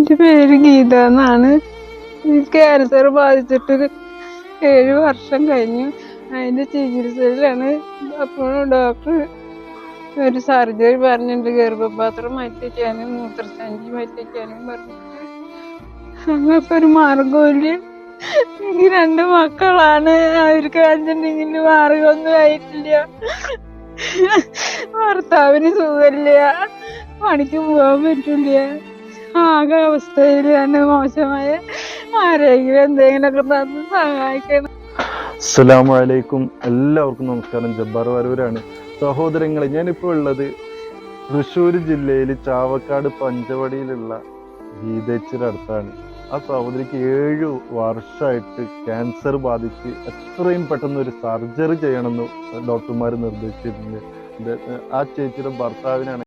എൻ്റെ പേര് ഗീത എന്നാണ്. ക്യാൻസർ ബാധിച്ചിട്ട് 7 വർഷം കഴിഞ്ഞു. അതിൻ്റെ ചികിത്സയിലാണ്. അപ്പോഴും ഡോക്ടർ ഒരു സർജറി പറഞ്ഞിട്ടുണ്ട്, ഗർഭപാത്രം മാറ്റിവെക്കാനും മൂത്രസഞ്ചി മാറ്റിവെക്കാനും പറഞ്ഞിട്ട്. ഞങ്ങൾക്ക് ഒരു മാർഗമില്ല. എനിക്ക് 2 മക്കളാണ്. അവർക്ക് വെച്ചിട്ടുണ്ടെങ്കിൽ മാർഗമൊന്നും ആയിട്ടില്ല. ഭർത്താവിന് സുഖമില്ല, പണിക്ക് പോകാൻ പറ്റില്ല. ആകെ അവസ്ഥയിലാണ്, മോശമായ. ആരെങ്കിലും എന്തെങ്കിലുമൊക്കെ തന്ന് സഹായിക്കണം. അസ്സലാമു അലൈക്കും. എല്ലാവർക്കും നമസ്കാരം. ജബ്ബാർ വരൂരാണ്. സഹോദരങ്ങളെ, ഞാനിപ്പോൾ ഉള്ളത് തൃശ്ശൂർ ജില്ലയിൽ ചാവക്കാട് പഞ്ചവടിയിലുള്ള ഗീതേച്ചിയുടെ അടുത്താണ്. ആ സഹോദരിക്ക് 7 വർഷമായിട്ട് ക്യാൻസർ ബാധിച്ച് എത്രയും പെട്ടെന്ന് ഒരു സർജറി ചെയ്യണമെന്ന് ഡോക്ടർമാർ നിർദ്ദേശിച്ചിട്ടുണ്ട്. ആ ചേച്ചിയുടെ ഭർത്താവിനാണ്